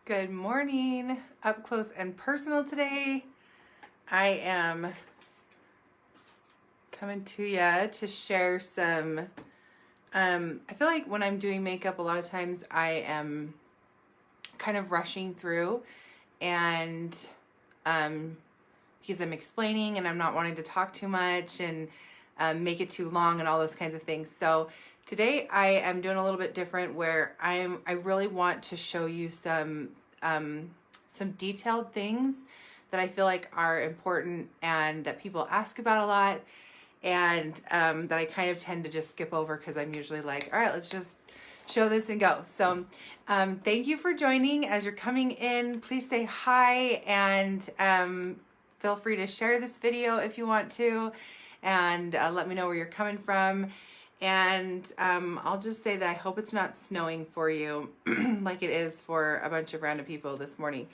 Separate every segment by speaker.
Speaker 1: Good morning, up close and personal today. I am coming to you to share some, I feel like when I'm doing makeup, a lot of times I am kind of rushing through and because I'm explaining and I'm not wanting to talk too much and make it too long and all those kinds of things. So today I am doing a little bit different where I really want to show you some detailed things that I feel like are important and that people ask about a lot, and that I kind of tend to just skip over because I'm usually like, all right, let's just show this and go. So thank you for joining. As you're coming in, please say hi and feel free to share this video if you want to, and let me know where you're coming from. And I'll just say that I hope it's not snowing for you like it is for a bunch of random people this morning.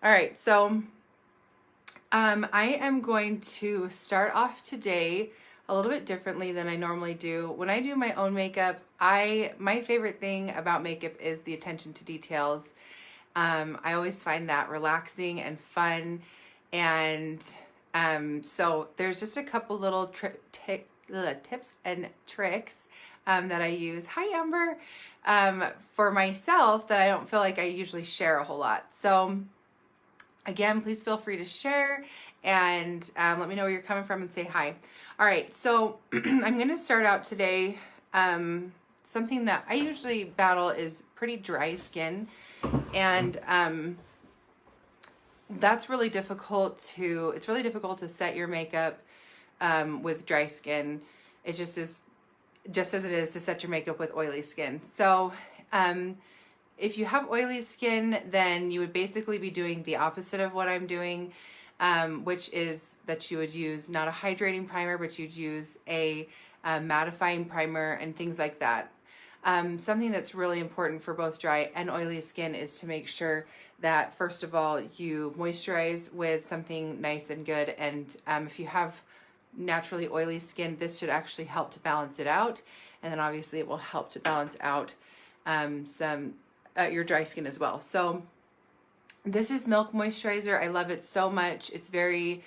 Speaker 1: All right, so I am going to start off today a little bit differently than I normally do. When I do my own makeup, my favorite thing about makeup is the attention to details. I always find that relaxing and fun, and so there's just a couple little tips and tricks that I use. Hi, Amber. For myself that I don't feel like I usually share a whole lot. So again, please feel free to share and let me know where you're coming from and say hi. All right, so I'm going to start out today. Something that I usually battle is pretty dry skin, and it's really difficult to set your makeup with dry skin. It just is, just as it is to set your makeup with oily skin. So if you have oily skin, then you would basically be doing the opposite of what I'm doing, which is that you would use not a hydrating primer, but you'd use a mattifying primer and things like that. Something that's really important for both dry and oily skin is to make sure that, first of all, you moisturize with something nice and good. And if you have naturally oily skin, this should actually help to balance it out. And then obviously it will help to balance out your dry skin as well. So this is Milk Moisturizer. I love it so much. It's very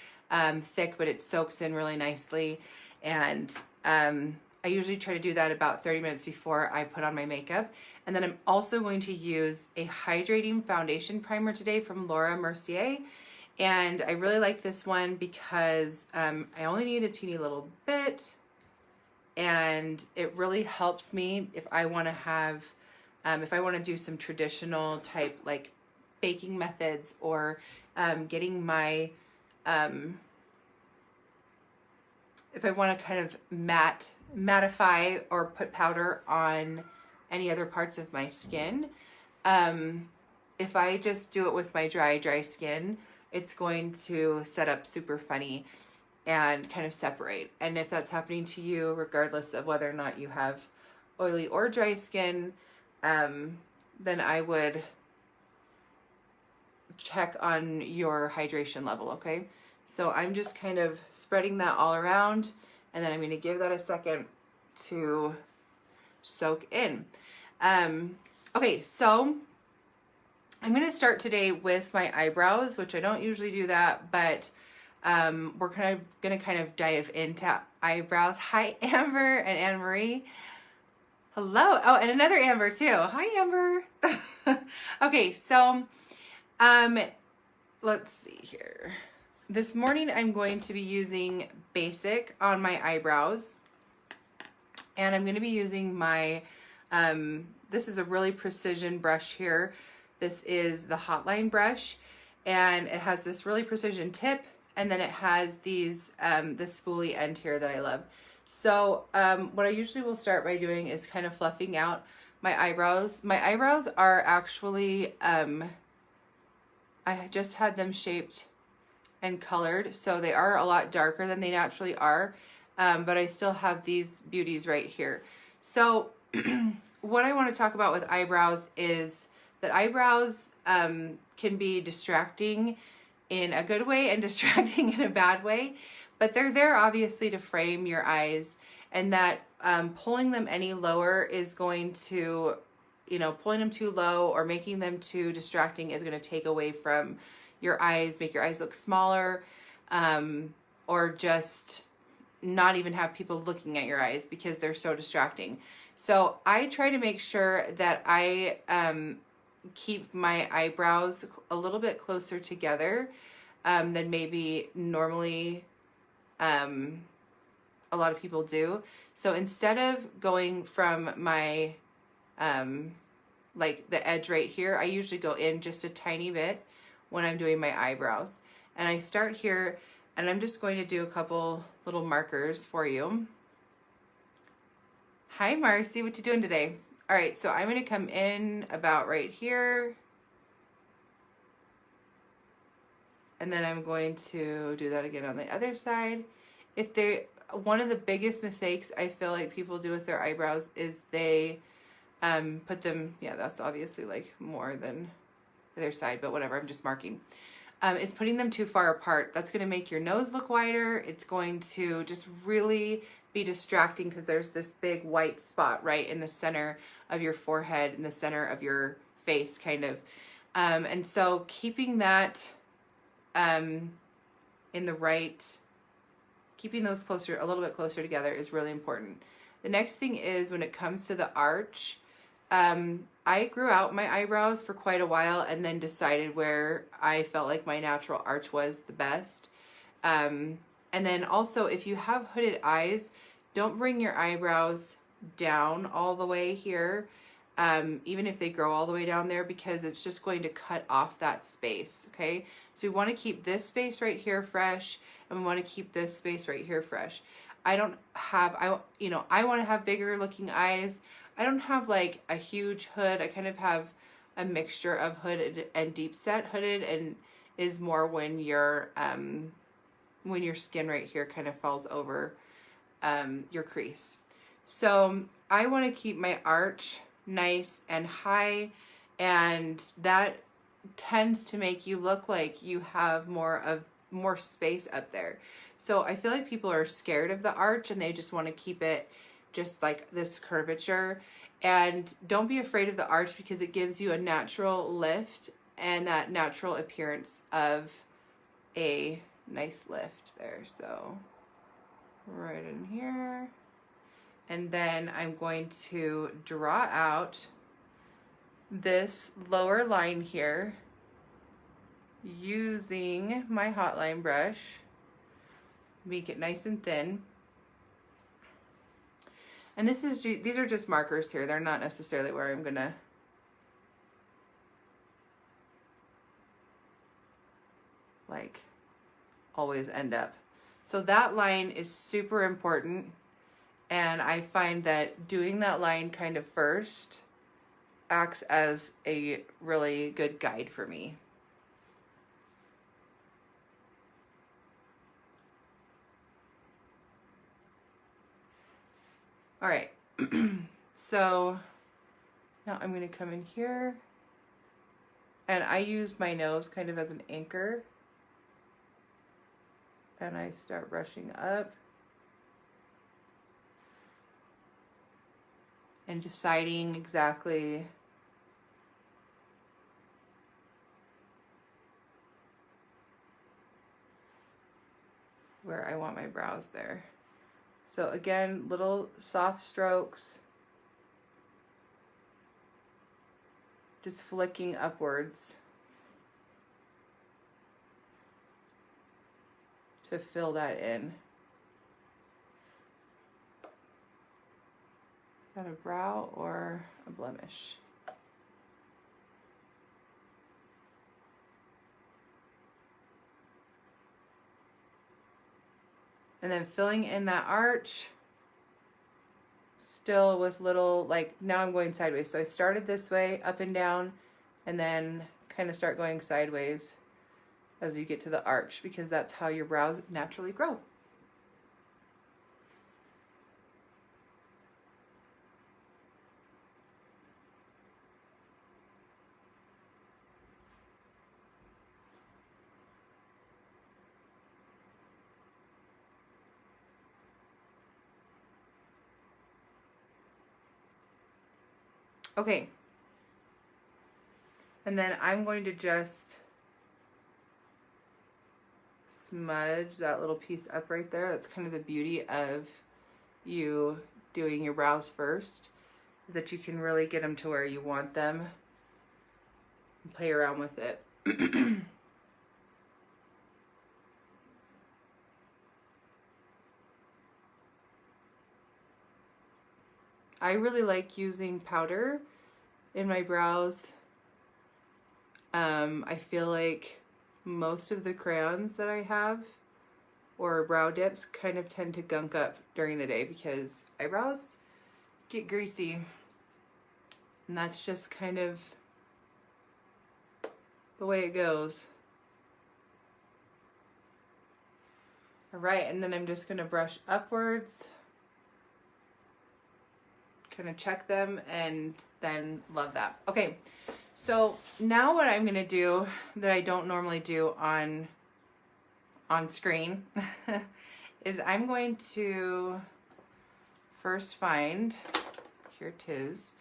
Speaker 1: thick, but it soaks in really nicely. And I usually try to do that about 30 minutes before I put on my makeup. And then I'm also going to use a hydrating foundation primer today from Laura Mercier. And I really like this one because I only need a teeny little bit, and it really helps me if I want to have, if I want to do some traditional type like baking methods, or getting my, if I want to kind of mattify or put powder on any other parts of my skin. If I just do it with my dry skin, it's going to set up super funny and kind of separate. And if that's happening to you, regardless of whether or not you have oily or dry skin, then I would check on your hydration level, okay? So I'm just kind of spreading that all around, and then I'm going to give that a second to soak in. Okay, so I'm going to start today with my eyebrows, which I don't usually do that, but we're kind of going to kind of dive into eyebrows. Hi, Amber and Anne Marie. Hello. Oh, and another Amber too. Hi, Amber. Okay, so let's see here. This morning I'm going to be using Basic on my eyebrows, and I'm going to be using my, this is a really precision brush here. This is the Hotline brush, and it has this really precision tip, and then it has these this spoolie end here that I love. So what I usually will start by doing is kind of fluffing out my eyebrows. My eyebrows are actually, I just had them shaped and colored, so they are a lot darker than they naturally are, but I still have these beauties right here. So what I want to talk about with eyebrows is that eyebrows can be distracting in a good way and distracting in a bad way, but they're there obviously to frame your eyes, and that pulling them any lower is going to you know, pulling them too low or making them too distracting is going to take away from your eyes, make your eyes look smaller, or just not even have people looking at your eyes because they're so distracting. So I try to make sure that I keep my eyebrows a little bit closer together than maybe normally a lot of people do. So instead of going from my like the edge right here, I usually go in just a tiny bit when I'm doing my eyebrows. And I start here, and I'm just going to do a couple little markers for you. Hi Marcy, what you doing today? All right, so I'm going to come in about right here. And then I'm going to do that again on the other side. One of the biggest mistakes I feel like people do with their eyebrows is they put them, yeah, that's obviously like more than the other side, but whatever, I'm just marking. Is putting them too far apart. That's going to make your nose look wider. It's going to just really be distracting because there's this big white spot right in the center of your forehead, in the center of your face, kind of. And so keeping that in the right, keeping those closer, a little bit closer together is really important. The next thing is when it comes to the arch, I grew out my eyebrows for quite a while and then decided where I felt like my natural arch was the best. And then also if you have hooded eyes, don't bring your eyebrows down all the way here, even if they grow all the way down there, because it's just going to cut off that space, okay? So we want to keep this space right here fresh, and we want to keep this space right here fresh. I want to have bigger looking eyes. I don't have like a huge hood. I kind of have a mixture of hooded and deep set. Hooded and is more when your skin right here kind of falls over your crease. So I want to keep my arch nice and high, and that tends to make you look like you have more space up there. So I feel like people are scared of the arch and they just want to keep it just like this curvature. And don't be afraid of the arch because it gives you a natural lift and that natural appearance of a nice lift there. So right in here. And then I'm going to draw out this lower line here using my hot line brush. Make it nice and thin. And these are just markers here. They're not necessarily where I'm gonna like always end up. So that line is super important, and I find that doing that line kind of first acts as a really good guide for me. All right, so now I'm going to come in here, and I use my nose kind of as an anchor, and I start brushing up and deciding exactly where I want my brows there. So again, little soft strokes, just flicking upwards to fill that in. Is that a brow or a blemish? And then filling in that arch, still with little, like now I'm going sideways. So I started this way, up and down, and then kind of start going sideways as you get to the arch, because that's how your brows naturally grow. Okay, And then I'm going to just smudge that little piece up right there. That's kind of the beauty of you doing your brows first, is that you can really get them to where you want them and play around with it. I really like using powder in my brows. I feel like most of the crayons that I have or brow dips kind of tend to gunk up during the day because eyebrows get greasy, and that's just kind of the way it goes. All right, and then I'm just gonna brush upwards, kind of check them, and then love that. Okay, so now what I'm gonna do that I don't normally do on screen is I'm going to first find, here it is.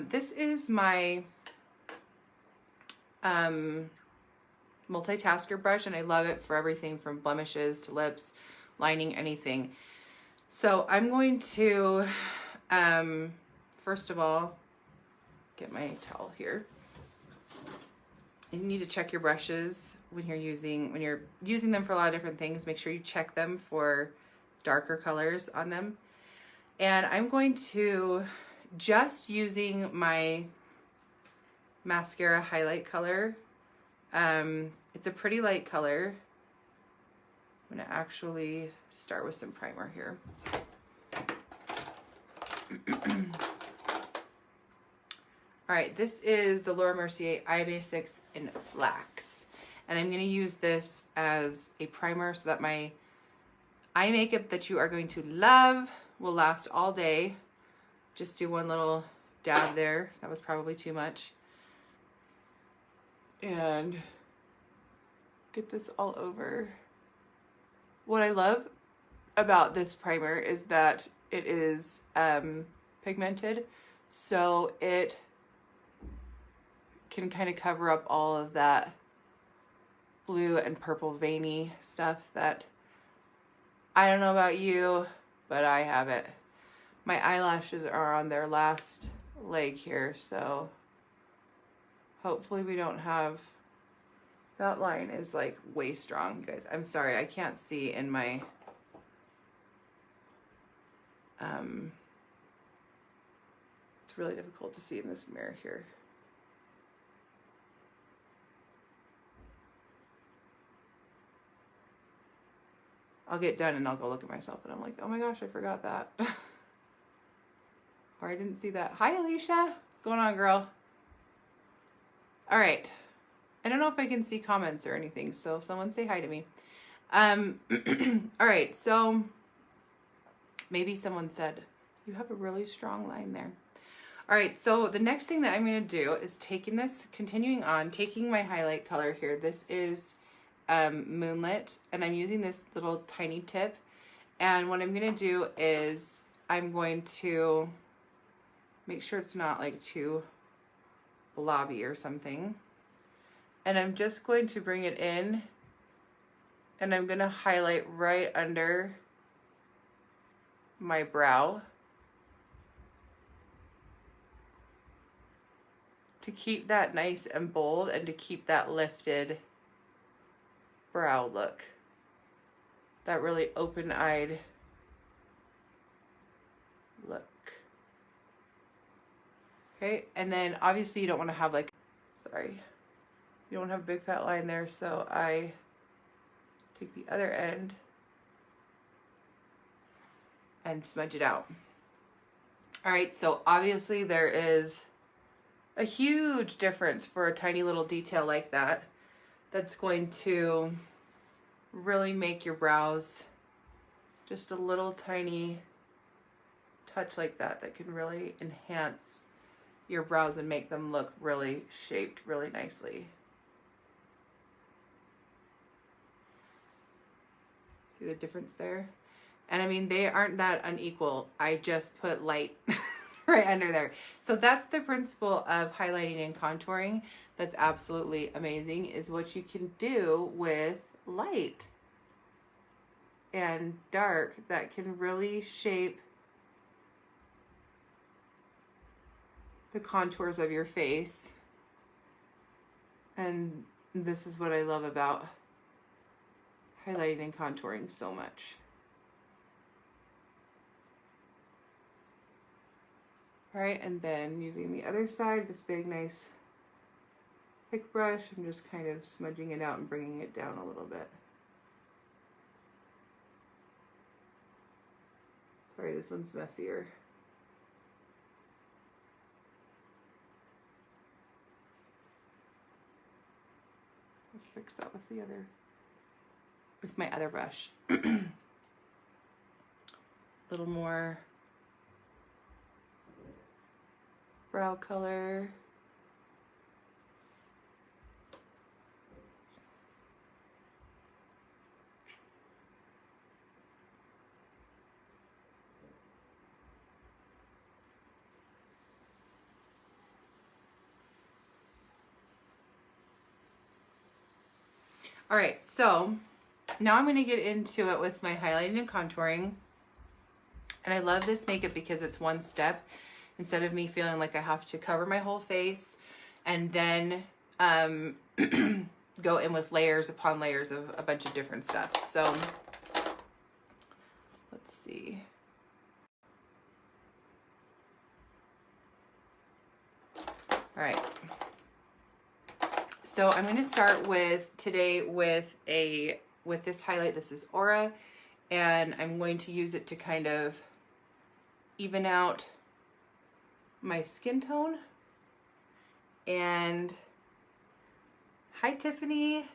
Speaker 1: This is my multitasker brush, and I love it for everything from blemishes to lips, lining, anything. So I'm going to, first of all, get my towel here. You need to check your brushes when you're using them for a lot of different things. Make sure you check them for darker colors on them. And I'm going to, just using my mascara highlight color. It's a pretty light color. I'm gonna actually start with some primer here. All right, this is the Laura Mercier Eye Basics in Flax. And I'm gonna use this as a primer so that my eye makeup that you are going to love will last all day. Just do one little dab there. That was probably too much. And get this all over. What I love about this primer is that it is pigmented, so it can kind of cover up all of that blue and purple veiny stuff that, I don't know about you, but I have it. My eyelashes are on their last leg here, so hopefully we don't have, that line is like way strong, you guys. I'm sorry, I can't see in my, it's really difficult to see in this mirror here. I'll get done and I'll go look at myself and I'm like, oh my gosh, I forgot that. Or I didn't see that. Hi, Alicia. What's going on, girl? All right. I don't know if I can see comments or anything, so someone say hi to me. All right, so maybe someone said, you have a really strong line there. All right, so the next thing that I'm going to do is continuing on, taking my highlight color here. This is Moonlit, and I'm using this little tiny tip. And what I'm going to do is I'm going to make sure it's not like too blobby or something. And I'm just going to bring it in, and I'm going to highlight right under my brow to keep that nice and bold and to keep that lifted brow look. That really open-eyed look. Okay, and then obviously you don't want to have like, sorry, you don't have a big fat line there, so I take the other end and smudge it out. All right, so obviously there is a huge difference for a tiny little detail like that. That's going to really make your brows just a little tiny touch like that that can really enhance your brows and make them look really shaped really nicely. See the difference there? And I mean, they aren't that unequal. I just put light right under there. So that's the principle of highlighting and contouring. That's absolutely amazing, is what you can do with light and dark that can really shape the contours of your face. And this is what I love about highlighting and contouring so much. All right, and then using the other side, this big, nice, thick brush, I'm just kind of smudging it out and bringing it down a little bit. Sorry, this one's messier. Let's fix that with the other, with my other brush. A little more brow color. All right, so now I'm going to get into it with my highlighting and contouring. And I love this makeup because it's one step. Instead of me feeling like I have to cover my whole face and then go in with layers upon layers of a bunch of different stuff. So let's see. All right. So I'm going to start with today with this highlight. This is Aura, and I'm going to use it to kind of even out my skin tone. And hi Tiffany,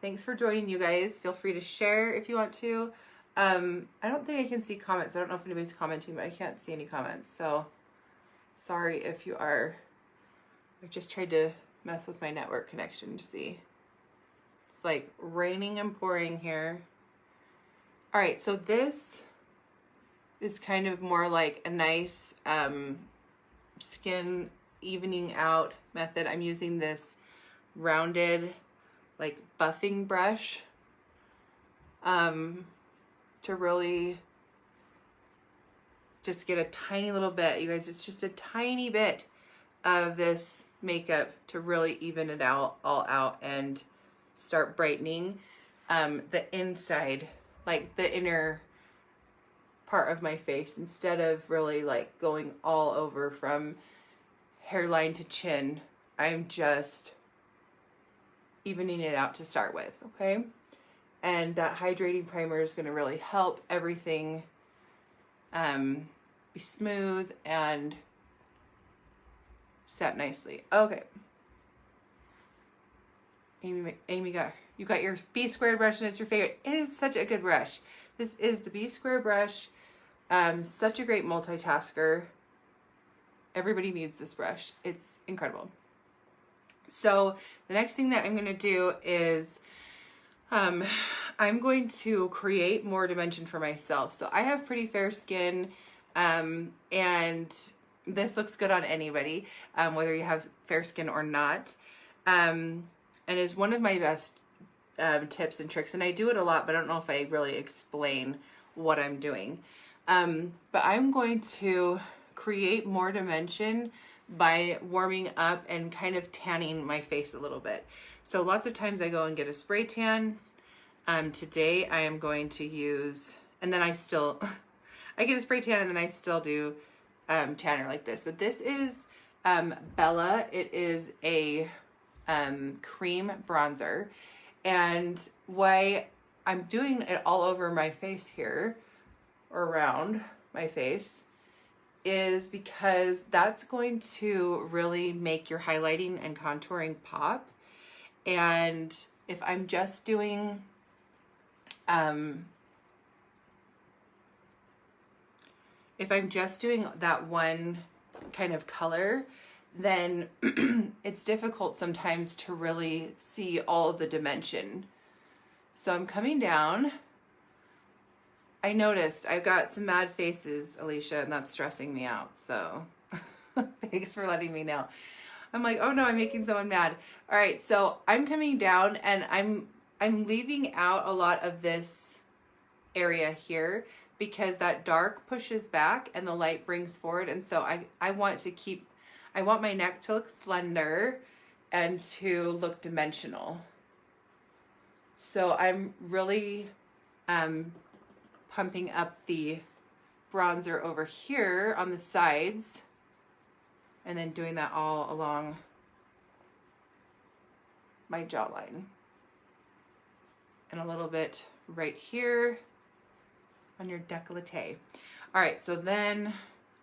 Speaker 1: thanks for joining, you guys. Feel free to share if you want to. I don't think I can see comments. I don't know if anybody's commenting, but I can't see any comments, so sorry if you are. I just tried to mess with my network connection to see. It's like raining and pouring here. All right, so this is kind of more like a nice skin evening out method. I'm using this rounded like buffing brush to really just get a tiny little bit, you guys. It's just a tiny bit of this makeup to really even it out all out and start brightening the inside, like the inner part of my face, instead of really like going all over from hairline to chin. I'm just evening it out to start with, okay? And that hydrating primer is going to really help everything be smooth and set nicely. Okay. Amy you got your B squared brush, and it's your favorite. It is such a good brush. This is the B square brush. Such a great multitasker. Everybody needs this brush. It's incredible. So the next thing that I'm going to do is I'm going to create more dimension for myself. So I have pretty fair skin, and this looks good on anybody, whether you have fair skin or not, and is one of my best tips and tricks. And I do it a lot, but I don't know if I really explain what I'm doing. But I'm going to create more dimension by warming up and kind of tanning my face a little bit. So lots of times I go and get a spray tan. Today I am going to use, and then I still, I get a spray tan and then I still do tanner like this. But this is Bella. It is a cream bronzer. And why I'm doing it all over my face here, or around my face, is because that's going to really make your highlighting and contouring pop. And if I'm just doing that one kind of color, then it's difficult sometimes to really see all of the dimension. So I'm coming down. I noticed I've got some mad faces, Alicia, and that's stressing me out. So thanks for letting me know. I'm like, oh no, I'm making someone mad. All right, so I'm coming down and I'm leaving out a lot of this area here because that dark pushes back and the light brings forward. And so I want my neck to look slender and to look dimensional. So I'm really pumping up the bronzer over here on the sides and then doing that all along my jawline. And a little bit right here on your décolleté. All right, so then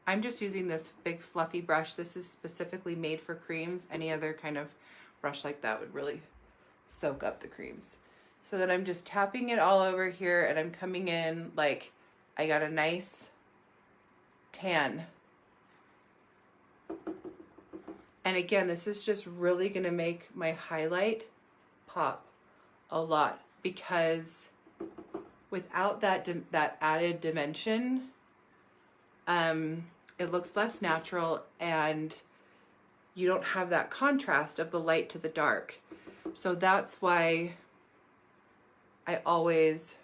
Speaker 1: I'm just using this big fluffy brush. This is specifically made for creams. Any other kind of brush like that would really soak up the creams. So then I'm just tapping it all over here and I'm coming in like I got a nice tan. And again, this is just really gonna make my highlight pop a lot because without that added dimension, it looks less natural and you don't have that contrast of the light to the dark. So that's why I always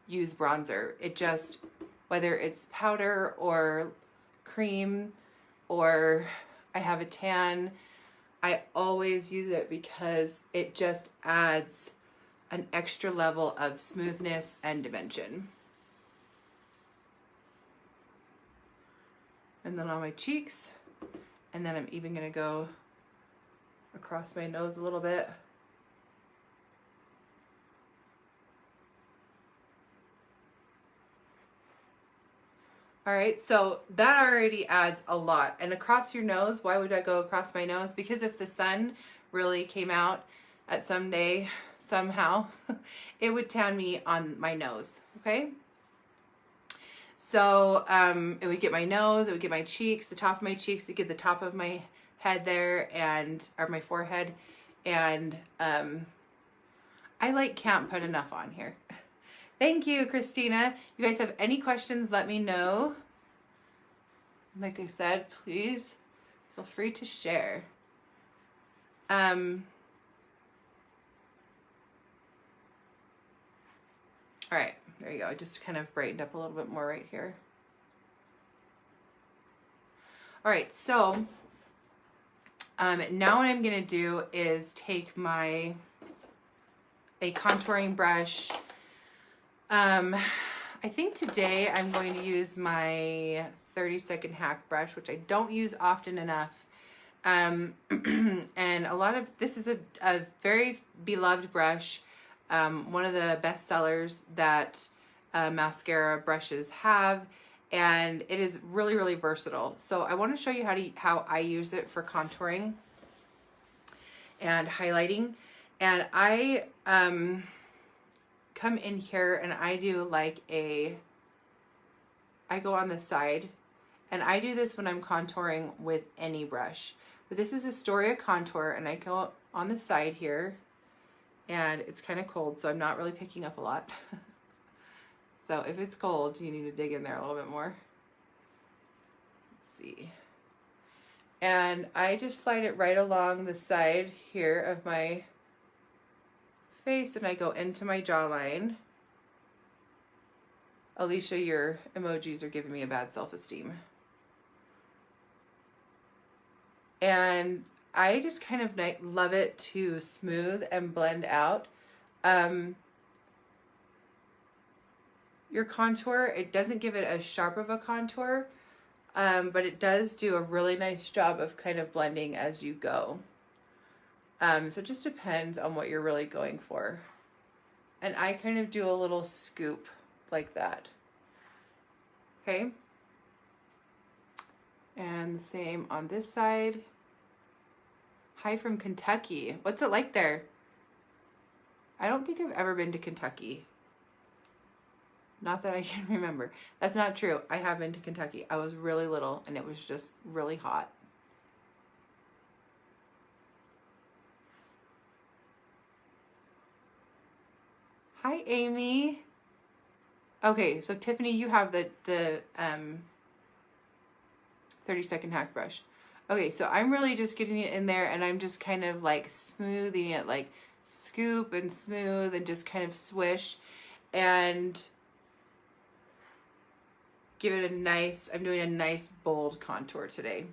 Speaker 1: use bronzer. It just, whether it's powder or cream or I have a tan, I always use it because it just adds an extra level of smoothness and dimension. And then on my cheeks, and then I'm even gonna go across my nose a little bit. All right, so that already adds a lot. And across your nose, why would I go across my nose? Because if the sun really came out at some day, somehow, it would tan me on my nose, okay? So it would get my nose, it would get my cheeks, the top of my cheeks, it would get the top of my head there, and or my forehead. And I can't put enough on here. Thank you, Christina. You guys have any questions, let me know. Like I said, please feel free to share. All right, there you go. I just kind of brightened up a little bit more right here. All right, so now what I'm gonna do is take a contouring brush. I think today I'm going to use my 30-second hack brush, which I don't use often enough. And this is a very beloved brush, one of the best sellers that mascara brushes have, and it is really, really versatile. So I want to show you how I use it for contouring and highlighting. And I come in here and I do I go on the side, and I do this when I'm contouring with any brush. But this is Astoria contour, and I go on the side here, and it's kind of cold, so I'm not really picking up a lot. So if it's cold, you need to dig in there a little bit more. Let's see. And I just slide it right along the side here of my face, and I go into my jawline. Alicia, your emojis are giving me a bad self-esteem. And I just kind of love it to smooth and blend out. Your contour, it doesn't give it as sharp of a contour, but it does do a really nice job of kind of blending as you go. So it just depends on what you're really going for. And I kind of do a little scoop like that. Okay. And the same on this side. Hi from Kentucky. What's it like there? I don't think I've ever been to Kentucky. Not that I can remember. That's not true. I have been to Kentucky. I was really little and it was just really hot. Hi, Amy. Okay, so Tiffany, you have the 30-second hack brush. Okay, so I'm really just getting it in there, and I'm just kind of like smoothing it, like scoop and smooth and just kind of swish and give it a nice, I'm doing a nice bold contour today,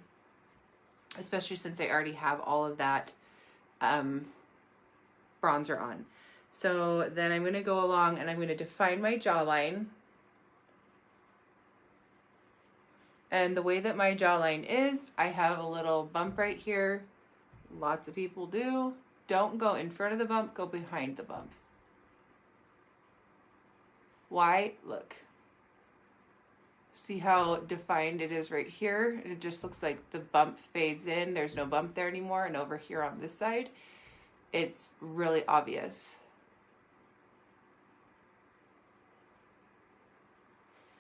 Speaker 1: especially since I already have all of that bronzer on. So then I'm going to go along and I'm going to define my jawline. And the way that my jawline is, I have a little bump right here. Lots of people do. Don't go in front of the bump, go behind the bump. Why? Look. See how defined it is right here? And it just looks like the bump fades in. There's no bump there anymore. And over here on this side, it's really obvious.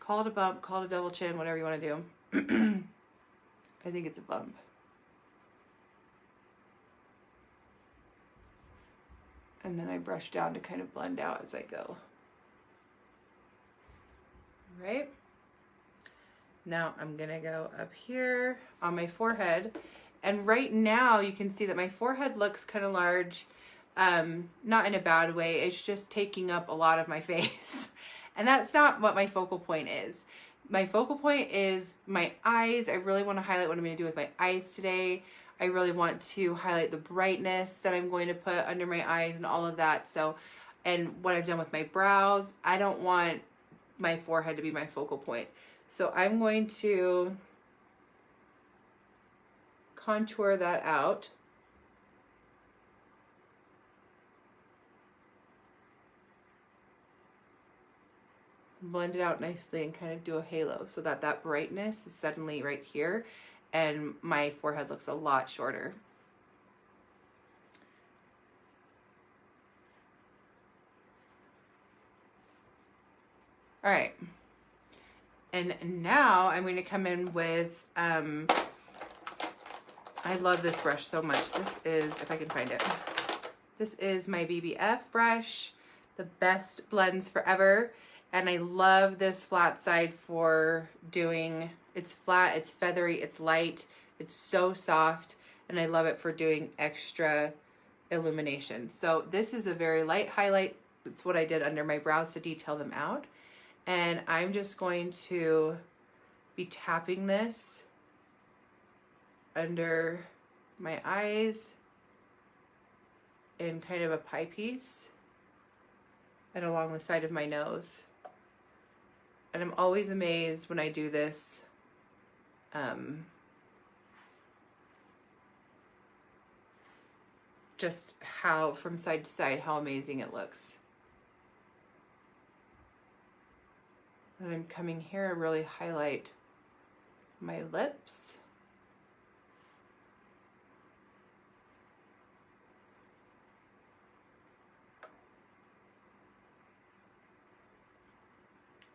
Speaker 1: Call it a bump, call it a double chin, whatever you want to do. I think it's a bump. And then I brush down to kind of blend out as I go. Right? Now I'm gonna go up here on my forehead. And right now you can see that my forehead looks kind of large. Not in a bad way, it's just taking up a lot of my face. And that's not what my focal point is. My focal point is my eyes. I really want to highlight what I'm going to do with my eyes today. I really want to highlight the brightness that I'm going to put under my eyes and all of that. So, and what I've done with my brows, I don't want my forehead to be my focal point. So I'm going to contour that out. Blend it out nicely and kind of do a halo so that that brightness is suddenly right here and my forehead looks a lot shorter. All right. And now I'm going to come in with, I love this brush so much. This is, if I can find it, this is my BBF brush, the best blends forever. And I love this flat side for doing, it's flat, it's feathery, it's light, it's so soft, and I love it for doing extra illumination. So this is a very light highlight. It's what I did under my brows to detail them out. And I'm just going to be tapping this under my eyes in kind of a pie piece and along the side of my nose. And I'm always amazed when I do this, just how from side to side, how amazing it looks. And I'm coming here to really highlight my lips.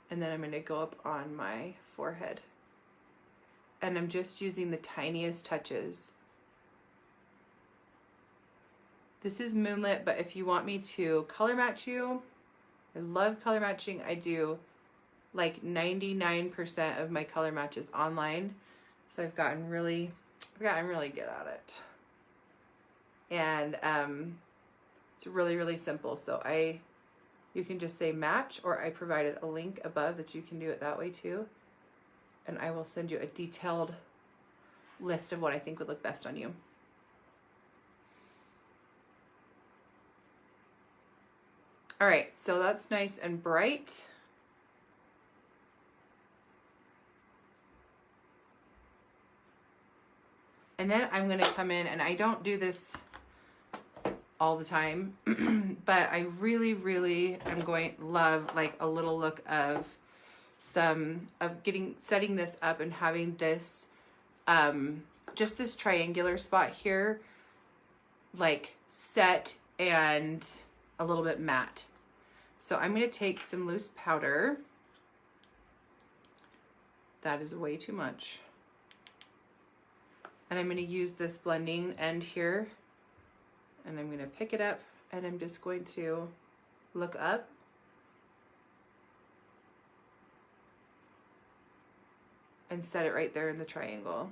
Speaker 1: And then I'm going to go up on my forehead. And I'm just using the tiniest touches. This is Moonlit, but if you want me to color match you, I love color matching. I do like 99% of my color matches online. So I've gotten really good at it. And it's really, really simple. So you can just say match, or I provided a link above that you can do it that way too. And I will send you a detailed list of what I think would look best on you. All right, so that's nice and bright. And then I'm gonna come in, and I don't do this all the time, but I really, really am love like a little look of setting this up and having this, just this triangular spot here, like set and a little bit matte. So I'm gonna take some loose powder. That is way too much. And I'm gonna use this blending end here, and I'm gonna pick it up, and I'm just going to look up and set it right there in the triangle.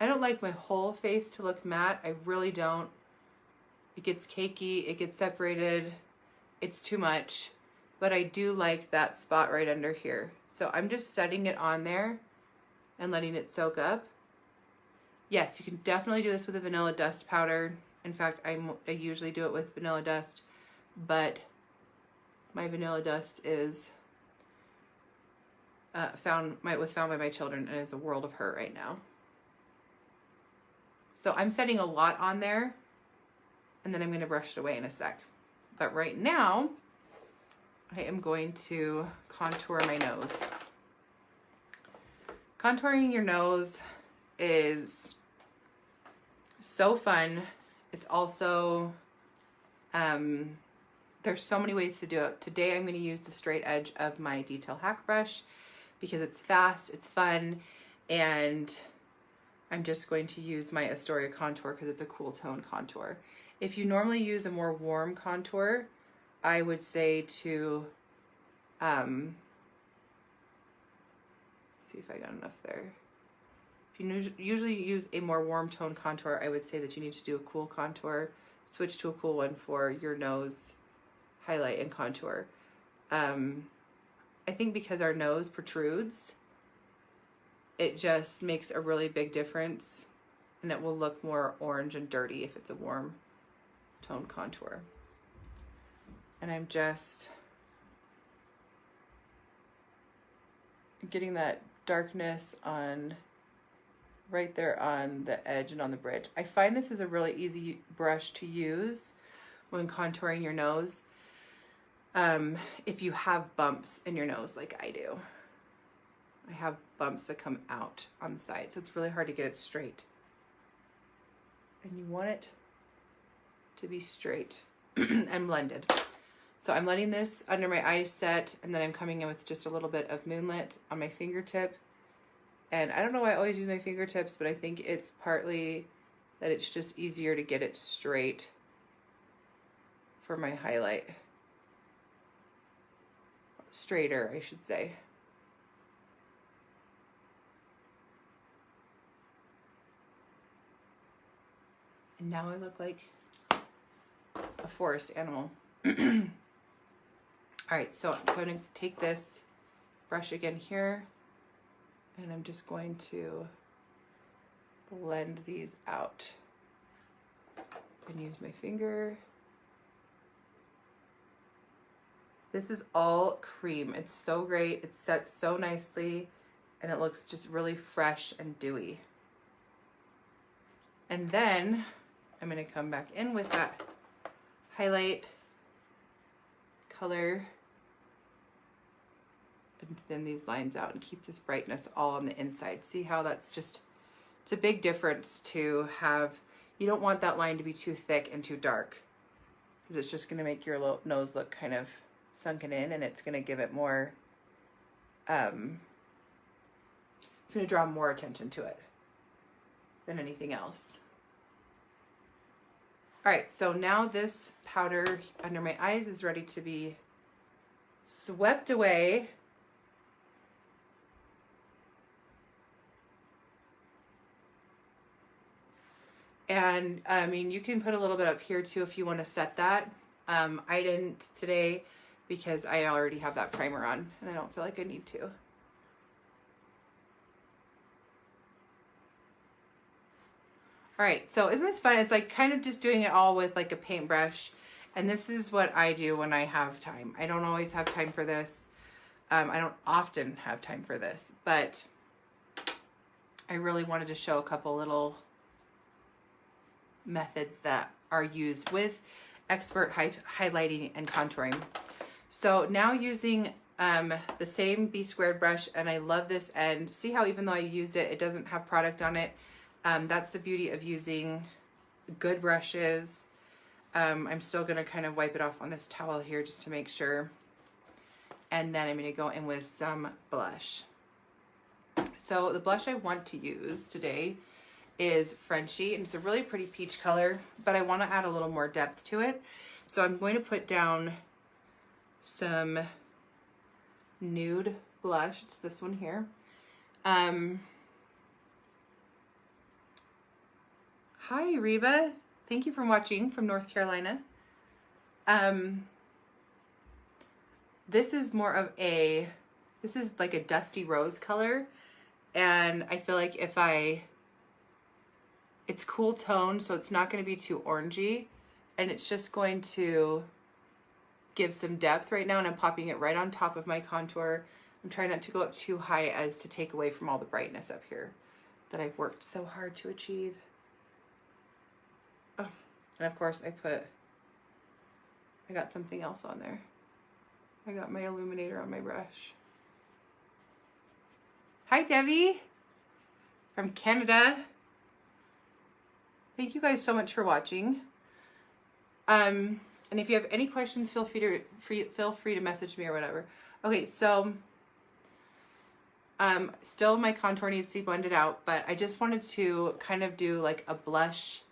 Speaker 1: I don't like my whole face to look matte. I really don't. It gets cakey, it gets separated, it's too much. But I do like that spot right under here. So I'm just setting it on there and letting it soak up. Yes, you can definitely do this with a vanilla dust powder. In fact, I usually do it with vanilla dust, but my vanilla dust is was found by my children and is a world of hurt right now. So I'm setting a lot on there, and then I'm going to brush it away in a sec. But right now, I am going to contour my nose. Contouring your nose is so fun. It's also, there's so many ways to do it. Today I'm going to use the straight edge of my detail hack brush because it's fast, it's fun, and I'm just going to use my Astoria contour because it's a cool tone contour. If you normally use a more warm contour, I would say to, see if I got enough there. If you usually use a more warm tone contour, I would say that you need to do a cool contour, switch to a cool one for your nose highlight and contour. I think because our nose protrudes, it just makes a really big difference, and it will look more orange and dirty if it's a warm tone contour. And I'm just getting that darkness on right there on the edge and on the bridge. I find this is a really easy brush to use when contouring your nose, if you have bumps in your nose like I do. I have bumps that come out on the side, so it's really hard to get it straight. And you want it to be straight and blended. So I'm letting this under my eyes set, and then I'm coming in with just a little bit of Moonlit on my fingertip. And I don't know why I always use my fingertips, but I think it's partly that it's just easier to get it straight for my highlight. Straighter, I should say. And now I look like a forest animal. All right, so I'm going to take this brush again here, and I'm just going to blend these out and use my finger. This is all cream. It's so great. It sets so nicely, and it looks just really fresh and dewy. And then I'm going to come back in with that highlight color and thin these lines out and keep this brightness all on the inside. See how that's just, it's a big difference to have, you don't want that line to be too thick and too dark, because it's just going to make your nose look kind of sunken in, and it's going to give it more, it's going to draw more attention to it than anything else. All right, so now this powder under my eyes is ready to be swept away. And I mean, you can put a little bit up here too if you want to set that. I didn't today because I already have that primer on and I don't feel like I need to. All right, so isn't this fun? It's like kind of just doing it all with like a paintbrush. And this is what I do when I have time. I don't always have time for this. I don't often have time for this, but I really wanted to show a couple little methods that are used with expert highlighting and contouring. So now using the same B² brush, and I love this end. See how even though I used it, it doesn't have product on it. That's the beauty of using good brushes. I'm still going to kind of wipe it off on this towel here just to make sure. And then I'm going to go in with some blush. So the blush I want to use today is Frenchie, and it's a really pretty peach color, but I want to add a little more depth to it. So I'm going to put down some Nude blush. It's this one here. Hi, Reba. Thank you for watching from North Carolina. This is more of a, this is like a dusty rose color. And I feel like it's cool tone, so it's not going to be too orangey. And it's just going to give some depth right now. And I'm popping it right on top of my contour. I'm trying not to go up too high as to take away from all the brightness up here that I've worked so hard to achieve. Oh, and of course I got something else on there. I got my Illuminator on my brush. Hi, Debbie from Canada. Thank you guys so much for watching. And if you have any questions, feel free to message me or whatever. Okay, so still my contour needs to be blended out, but I just wanted to kind of do like a blush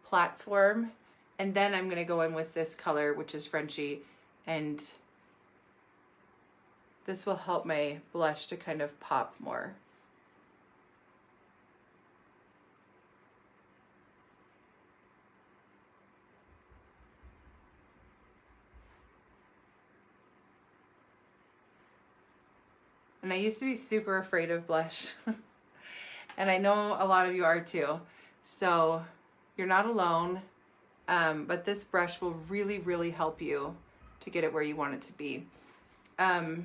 Speaker 1: platform, and then I'm gonna go in with this color, which is Frenchy, and this will help my blush to kind of pop more. And I used to be super afraid of blush. And I know a lot of you are too. So you're not alone. But this brush will really, really help you to get it where you want it to be. I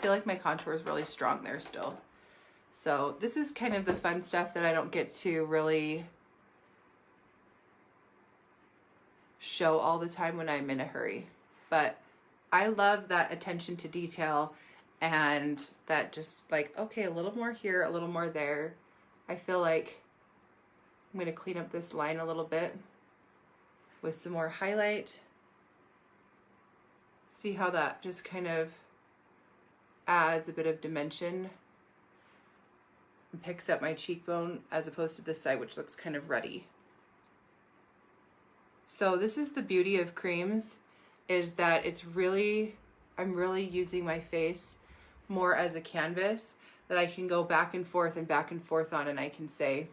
Speaker 1: feel like my contour is really strong there still. So this is kind of the fun stuff that I don't get to really show all the time when I'm in a hurry. But I love that attention to detail and that just like, okay, a little more here, a little more there. I feel like I'm gonna clean up this line a little bit with some more highlight. See how that just kind of adds a bit of dimension and picks up my cheekbone as opposed to this side, which looks kind of ruddy. So this is the beauty of creams, is that I'm really using my face more as a canvas that I can go back and forth on, and I can say,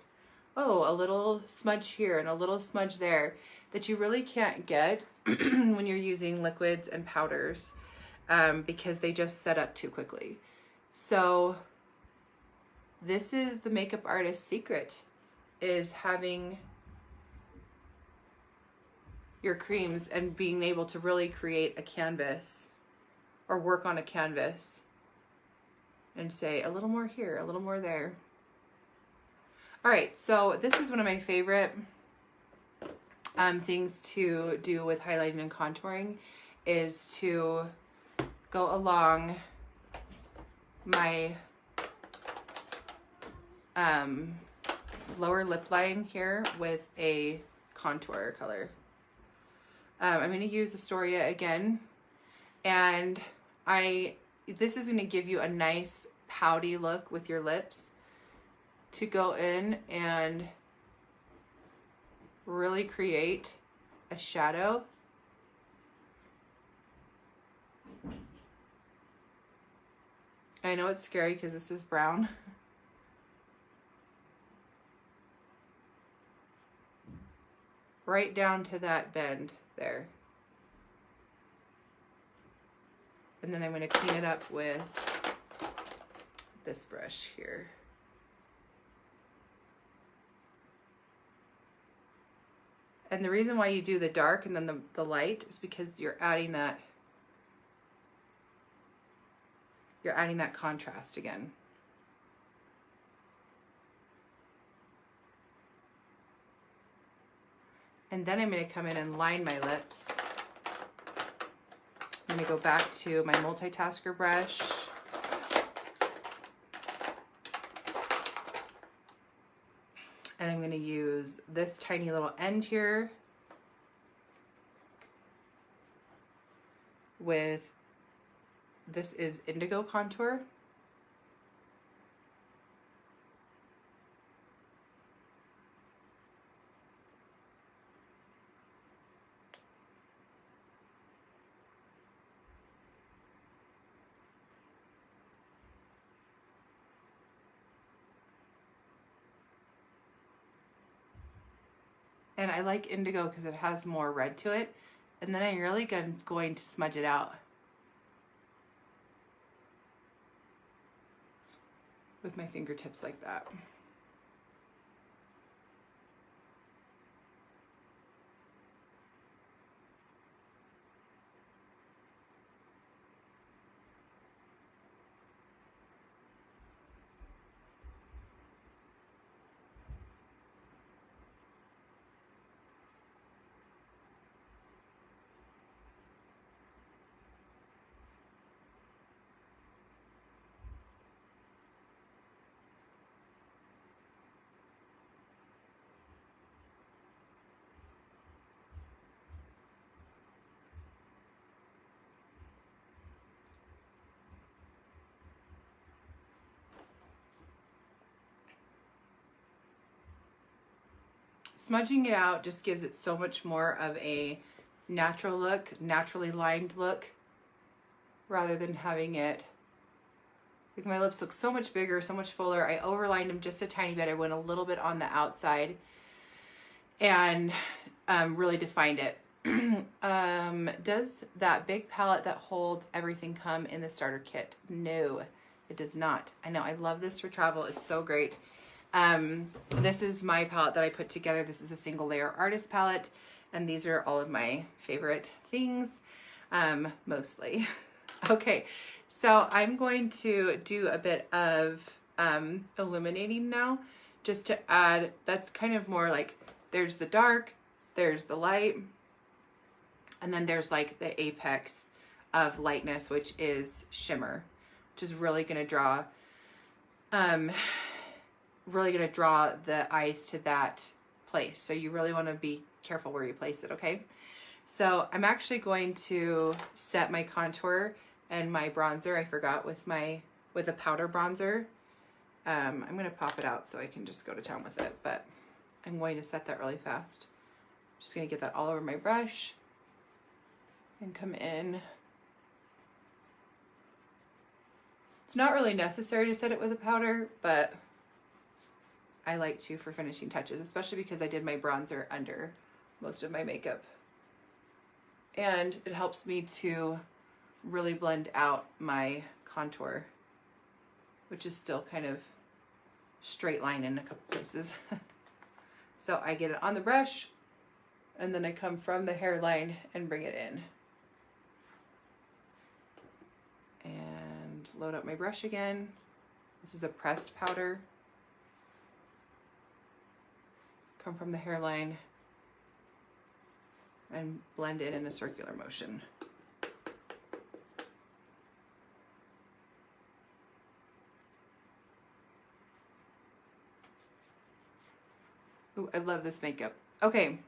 Speaker 1: oh, a little smudge here and a little smudge there, that you really can't get when you're using liquids and powders, because they just set up too quickly. So this is the makeup artist's secret, is having your creams and being able to really create a canvas or work on a canvas and say a little more here, a little more there. All right, so this is one of my favorite things to do with highlighting and contouring, is to go along my lower lip line here with a contour color. I'm going to use Astoria again, and this is going to give you a nice pouty look with your lips to go in and really create a shadow. I know it's scary because this is brown. Right down to that bend there. And then I'm going to clean it up with this brush here. And the reason why you do the dark and then the light is because you're adding that contrast again. And then I'm going to come in and line my lips. I'm going to go back to my multitasker brush. And I'm going to use this tiny little end here with, this is Indigo contour. And I like Indigo because it has more red to it. And then I'm really going to smudge it out with my fingertips like that. Smudging it out just gives it so much more of a natural look, naturally lined look, rather than having it, like my lips look so much bigger, so much fuller. I overlined them just a tiny bit. I went a little bit on the outside and really defined it. Does that big palette that holds everything come in the starter kit? No, it does not. I know, I love this for travel. It's so great. This is my palette that I put together. This is a single layer artist palette, and these are all of my favorite things, mostly. Okay, so I'm going to do a bit of illuminating now, just to add, that's kind of more like, there's the dark, there's the light, and then there's like the apex of lightness, which is shimmer, which is really going to draw the eyes to that place. So you really want to be careful where you place it, okay? So I'm actually going to set my contour and my bronzer. I forgot with a powder bronzer. I'm going to pop it out so I can just go to town with it, but I'm going to set that really fast. Just going to get that all over my brush and come in. It's not really necessary to set it with a powder, but I like to for finishing touches, especially because I did my bronzer under most of my makeup. And it helps me to really blend out my contour, which is still kind of straight line in a couple places. So I get it on the brush, and then I come from the hairline and bring it in. And load up my brush again. This is a pressed powder. Come from the hairline and blend it in a circular motion. Ooh, I love this makeup. Okay,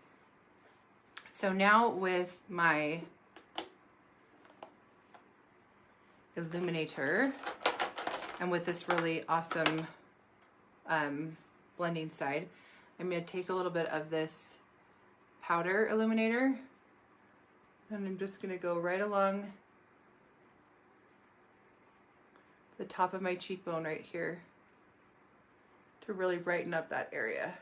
Speaker 1: so now with my Illuminator and with this really awesome blending side, I'm going to take a little bit of this powder illuminator, and I'm just going to go right along the top of my cheekbone right here to really brighten up that area.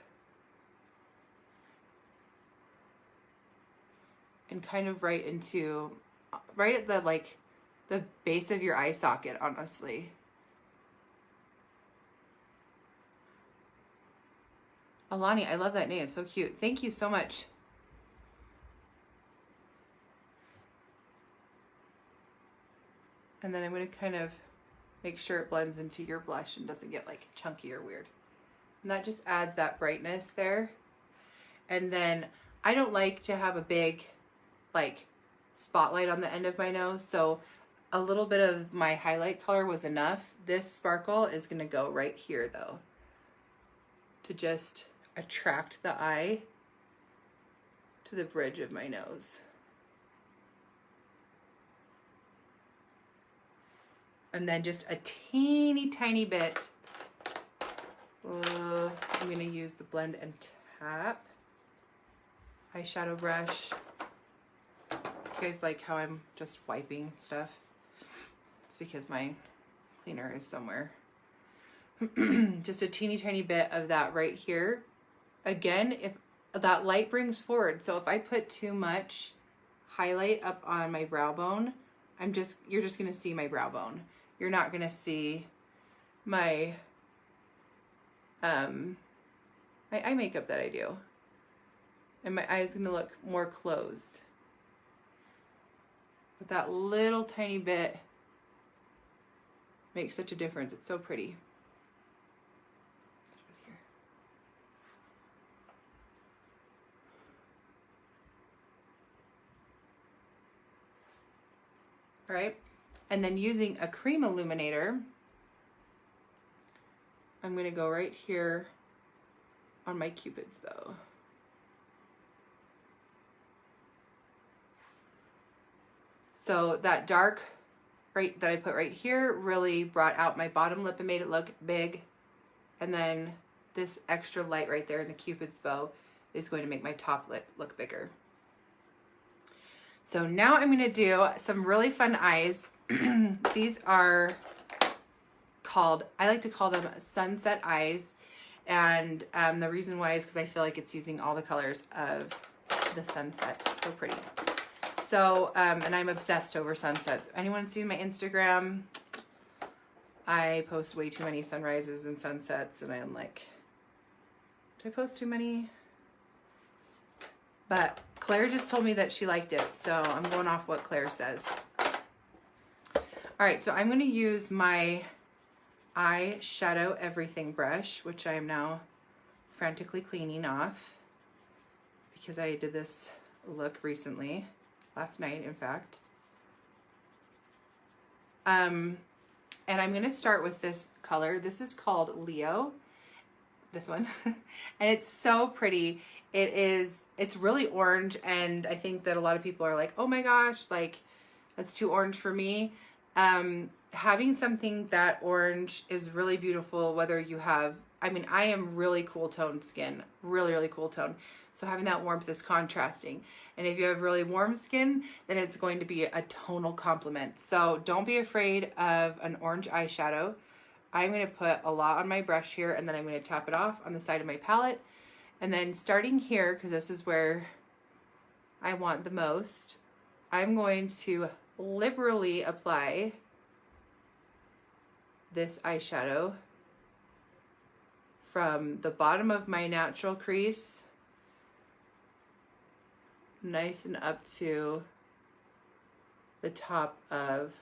Speaker 1: And kind of right at the base of your eye socket, honestly. Alani, I love that name. It's so cute. Thank you so much. And then I'm going to kind of make sure it blends into your blush and doesn't get like chunky or weird. And that just adds that brightness there. And then I don't like to have a big like spotlight on the end of my nose, so a little bit of my highlight color was enough. This sparkle is going to go right here though, to just attract the eye to the bridge of my nose. And then just a teeny tiny bit, I'm going to use the blend and tap eyeshadow brush. You guys like how I'm just wiping stuff? It's because my cleaner is somewhere. Just a teeny tiny bit of that right here. Again, if that light brings forward. So if I put too much highlight up on my brow bone, you're just gonna see my brow bone. You're not gonna see my eye makeup that I do. And my eye's gonna look more closed. But that little tiny bit makes such a difference. It's so pretty. All right, and then using a cream illuminator, I'm gonna go right here on my Cupid's bow. So that dark right that I put right here really brought out my bottom lip and made it look big. And then this extra light right there in the Cupid's bow is going to make my top lip look bigger. So now I'm going to do some really fun eyes. These are called, I like to call them sunset eyes. And the reason why is because I feel like it's using all the colors of the sunset. It's so pretty. So, and I'm obsessed over sunsets. Anyone seen my Instagram? I post way too many sunrises and sunsets, and I'm like, did I post too many? But Claire just told me that she liked it, so I'm going off what Claire says. All right, so I'm going to use my Eyeshadow Everything brush, which I am now frantically cleaning off because I did this look recently, last night, in fact. And I'm going to start with this color. This is called Leo, this one, and it's so pretty. It's really orange, and I think that a lot of people are like, oh my gosh, like that's too orange for me. Having something that orange is really beautiful, whether you have, I mean, I am really cool toned skin, really, really cool tone. So having that warmth is contrasting. And if you have really warm skin, then it's going to be a tonal complement. So don't be afraid of an orange eyeshadow. I'm going to put a lot on my brush here, and then I'm going to tap it off on the side of my palette. And then starting here, because this is where I want the most, I'm going to liberally apply this eyeshadow from the bottom of my natural crease, nice and up to the top of,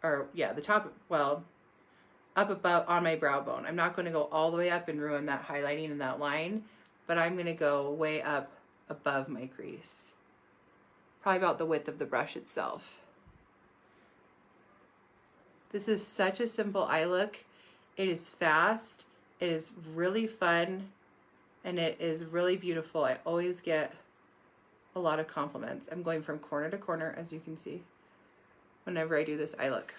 Speaker 1: or yeah, the top, well, up above on my brow bone. I'm not going to go all the way up and ruin that highlighting in that line, but I'm going to go way up above my crease. Probably about the width of the brush itself. This is such a simple eye look. It is fast, it is really fun, and it is really beautiful. I always get a lot of compliments. I'm going from corner to corner, as you can see, whenever I do this eye look.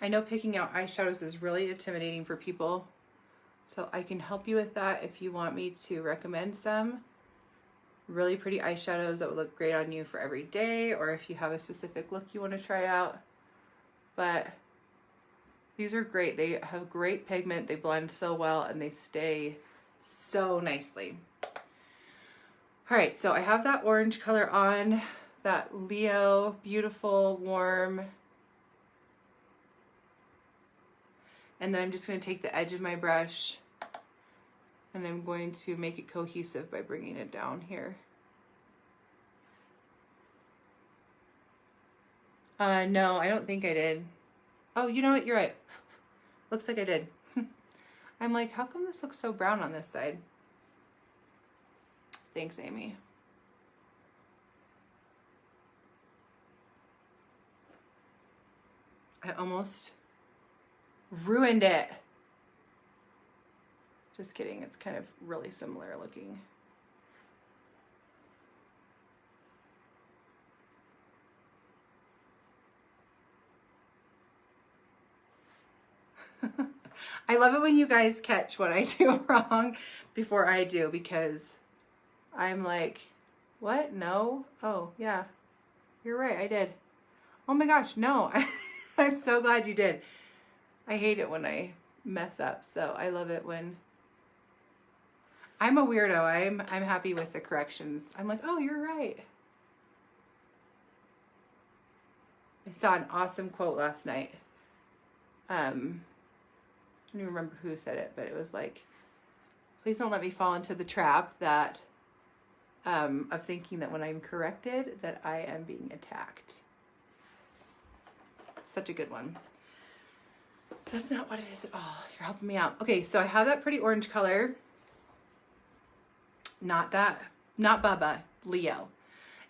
Speaker 1: I know picking out eyeshadows is really intimidating for people, so I can help you with that if you want me to recommend some really pretty eyeshadows that would look great on you for every day, or if you have a specific look you want to try out. But these are great. They have great pigment, they blend so well, and they stay so nicely. All right, so I have that orange color on, that Leo, beautiful, warm. And then I'm just going to take the edge of my brush and I'm going to make it cohesive by bringing it down here. No, I don't think I did. Oh, you know what? You're right. Looks like I did. I'm like, how come this looks so brown on this side? Thanks, Amy. I almost ruined it. Just kidding, it's kind of really similar looking. I love it when you guys catch what I do wrong before I do, because I'm like, what? No? Oh, yeah. You're right, I did. Oh my gosh, no. I'm so glad you did. I hate it when I mess up, so I love it when... I'm a weirdo. I'm happy with the corrections. I'm like, oh, you're right. I saw an awesome quote last night. I don't even remember who said it, but it was like, please don't let me fall into the trap that of thinking that when I'm corrected that I am being attacked. Such a good one. That's not what it is at all. You're helping me out. Okay, so I have that pretty orange color. Not Bubba, Leo.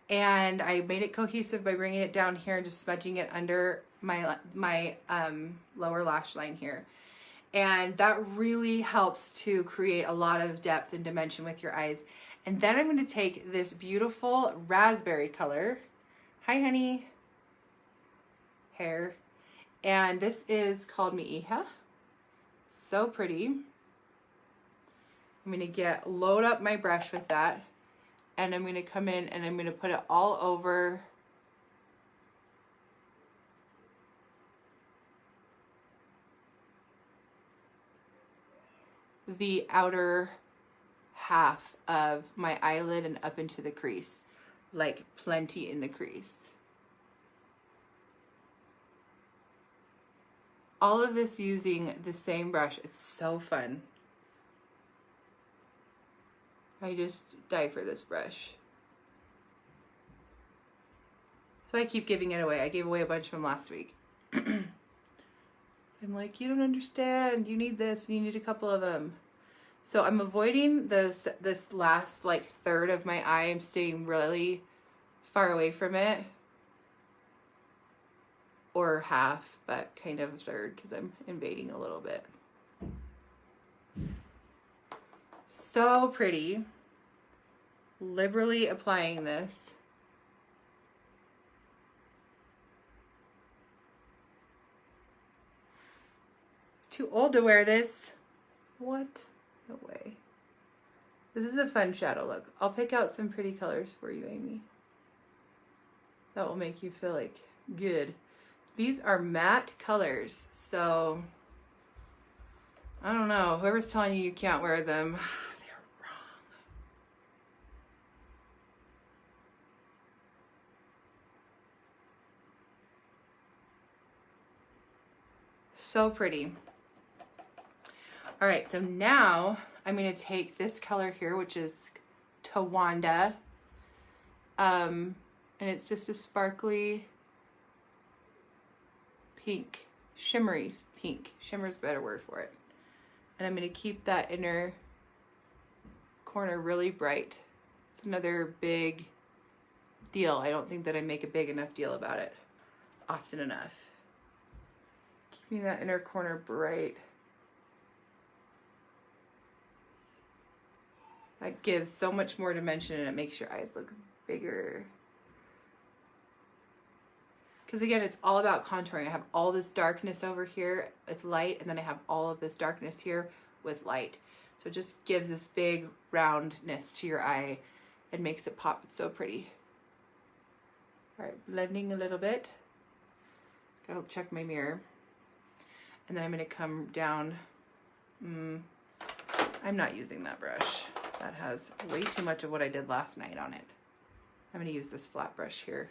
Speaker 1: And I made it cohesive by bringing it down here and just smudging it under my lower lash line here. And that really helps to create a lot of depth and dimension with your eyes. And then I'm going to take this beautiful raspberry color. Hi, honey. Hair. And this is called Hija. So pretty. I'm going to load up my brush with that. And I'm going to come in and I'm going to put it all over the outer half of my eyelid and up into the crease, like plenty in the crease. All of this using the same brush. It's so fun. I just die for this brush. So I keep giving it away. I gave away a bunch of them last week. I'm like, you don't understand. You need this. You need a couple of them. So I'm avoiding this last like third of my eye. I'm staying really far away from it. Or half, but kind of a third because I'm invading a little bit. So pretty. Liberally applying this. Too old to wear this. What? No way. This is a fun shadow look. I'll pick out some pretty colors for you, Amy. That will make you feel like good. These are matte colors, so I don't know. Whoever's telling you can't wear them, they're wrong. So pretty. All right, so now I'm going to take this color here, which is Tawanda, and it's just a sparkly pink, shimmery pink. Shimmer's a better word for it. And I'm going to keep that inner corner really bright. It's another big deal. I don't think that I make a big enough deal about it often enough. Keeping that inner corner bright. That gives so much more dimension and it makes your eyes look bigger. Because again, it's all about contouring. I have all this darkness over here with light, and then I have all of this darkness here with light. So it just gives this big roundness to your eye and makes it pop. It's so pretty. All right, blending a little bit. Gotta check my mirror. And then I'm gonna come down. I'm not using that brush. That has way too much of what I did last night on it. I'm gonna use this flat brush here.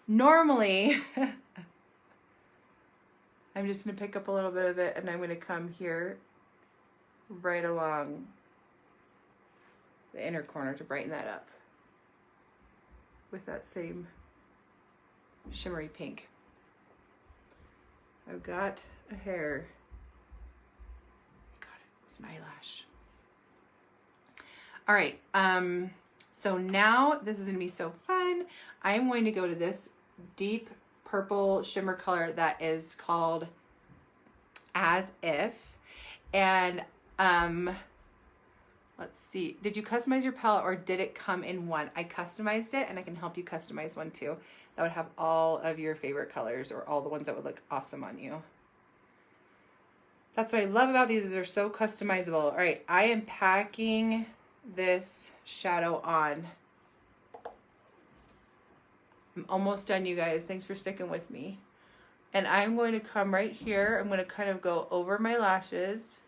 Speaker 1: Normally, I'm just going to pick up a little bit of it and I'm going to come here right along the inner corner to brighten that up with that same shimmery pink. I've got a hair. Got it. It's an eyelash. All right. So now this is going to be so fun. I'm going to go to this deep purple shimmer color that is called As If. And let's see, did you customize your palette or did it come in one? I customized it and I can help you customize one too. That would have all of your favorite colors or all the ones that would look awesome on you. That's what I love about these is they're so customizable. All right, I am packing this shadow on. I'm almost done, you guys. Thanks for sticking with me. And I'm going to come right here. I'm going to kind of go over my lashes.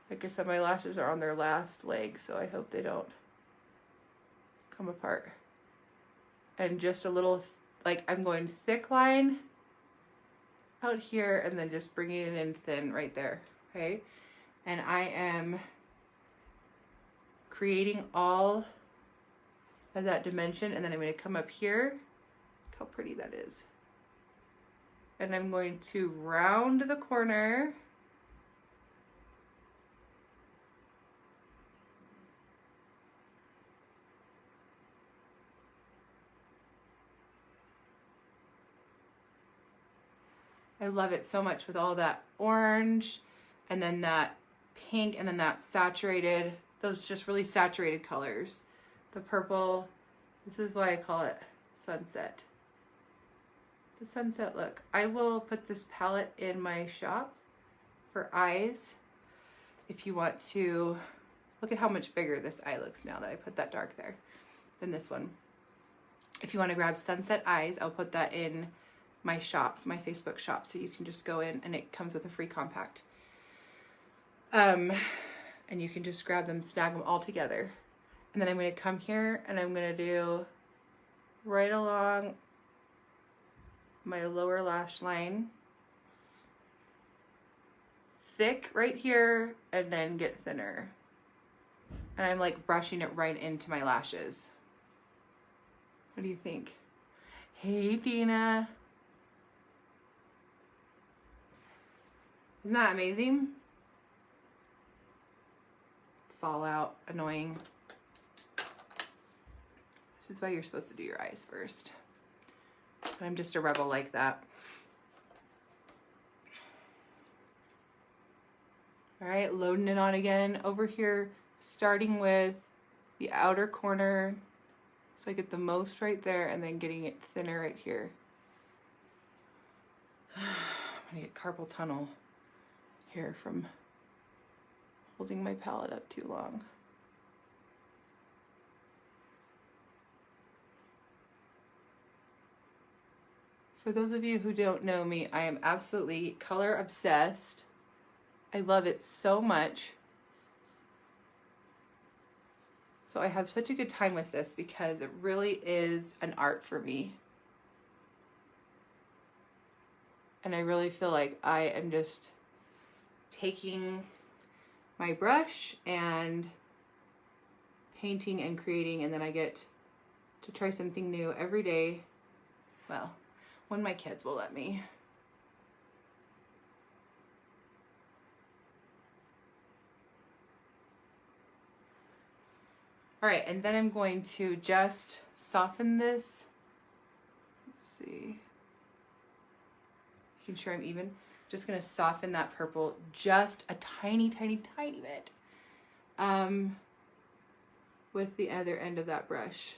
Speaker 1: Like I said, my lashes are on their last leg, so I hope they don't come apart. And just a little, like I'm going thick line out here and then just bringing it in thin right there, okay? And I am creating all of that dimension, and then I'm going to come up here. Look how pretty that is. And I'm going to round the corner. I love it so much with all that orange and then that pink and then that saturated, those just really saturated colors. The purple, this is why I call it sunset. The sunset look. I will put this palette in my shop for eyes. If you want to, look at how much bigger this eye looks now that I put that dark there than this one. If you want to grab sunset eyes, I'll put that in my shop, my Facebook shop, so you can just go in and it comes with a free compact. And you can just grab them, snag them all together. And then I'm going to come here and I'm going to do right along my lower lash line, thick right here, and then get thinner. And I'm like brushing it right into my lashes. What do you think? Hey, Dina. Isn't that amazing? Fallout, annoying. This is why you're supposed to do your eyes first. But I'm just a rebel like that. All right, loading it on again over here, starting with the outer corner so I get the most right there and then getting it thinner right here. I'm gonna get carpal tunnel here from holding my palette up too long. For those of you who don't know me, I am absolutely color obsessed. I love it so much. So I have such a good time with this because it really is an art for me. And I really feel like I am just taking my brush and painting and creating, and then I get to try something new every day. Well, when my kids will let me. All right, and then I'm going to just soften this. Let's see. Making sure I'm even. Just gonna soften that purple just a tiny, tiny, tiny bit with the other end of that brush,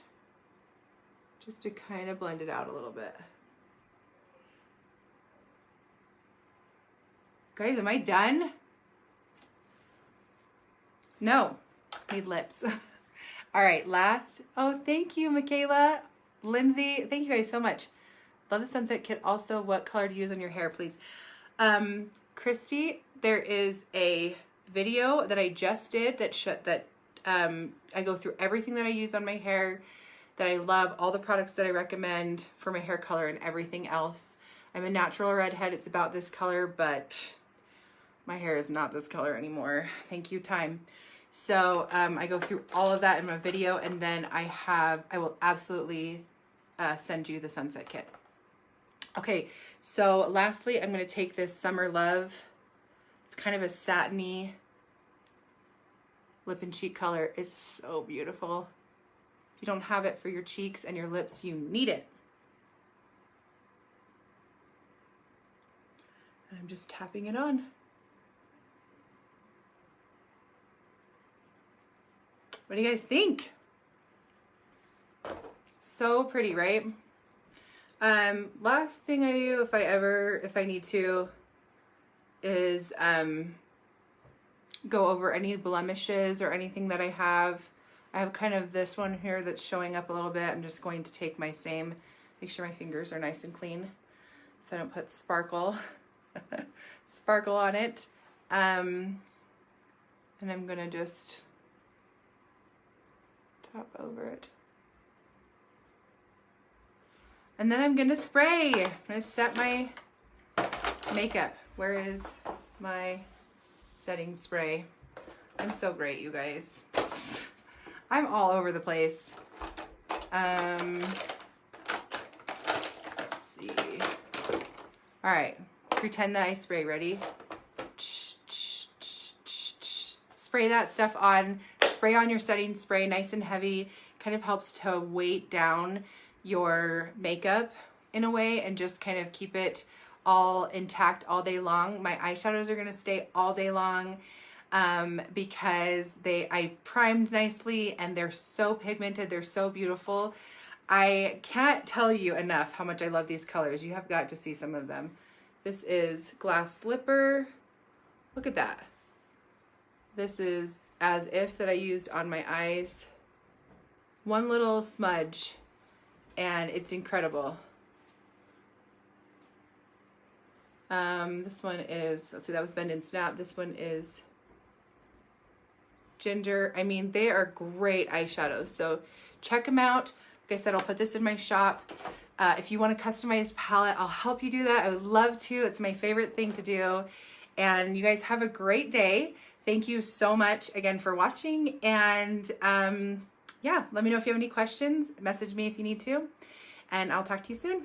Speaker 1: just to kind of blend it out a little bit. Guys, am I done? No, need lips. All right, last. Oh, thank you, Michaela. Lindsay, thank you guys so much. Love the sunset kit. Also, what color to use on your hair, please. Christy, there is a video that I just did that I go through everything that I use on my hair, that I love, all the products that I recommend for my hair color and everything else. I'm a natural redhead. It's about this color, but my hair is not this color anymore. Thank you, time. So I go through all of that in my video, and then I will absolutely send you the sunset kit. Okay, so lastly, I'm going to take this Summer Love. It's kind of a satiny lip and cheek color. It's so beautiful. If you don't have it for your cheeks and your lips, you need it. And I'm just tapping it on. What do you guys think? So pretty, right? Last thing I do if I need to is go over any blemishes or anything that I have. I have kind of this one here that's showing up a little bit. I'm just going to take my same, make sure my fingers are nice and clean so I don't put sparkle sparkle on it. And I'm gonna just top over it. And then I'm gonna spray. I'm gonna set my makeup. Where is my setting spray? I'm so great, you guys. I'm all over the place. Let's see. All right, pretend that I spray. Ready? Spray that stuff on. Spray on your setting spray, nice and heavy. Kind of helps to weight down your makeup in a way and just kind of keep it all intact all day long. My eyeshadows are gonna stay all day long because I primed nicely and they're so pigmented, they're so beautiful. I can't tell you enough how much I love these colors. You have got to see some of them. This is Glass Slipper. Look at that. This is As If that I used on my eyes. One little smudge and it's incredible. This one is, let's see, that was Bend and Snap. This one is Ginger. I mean, they are great eyeshadows, so check them out. Like I said, I'll put this in my shop. If you want a customized palette, I'll help you do that. I would love to. It's my favorite thing to do. And you guys have a great day. Thank you so much again for watching. And yeah, let me know if you have any questions. Message me if you need to. And I'll talk to you soon.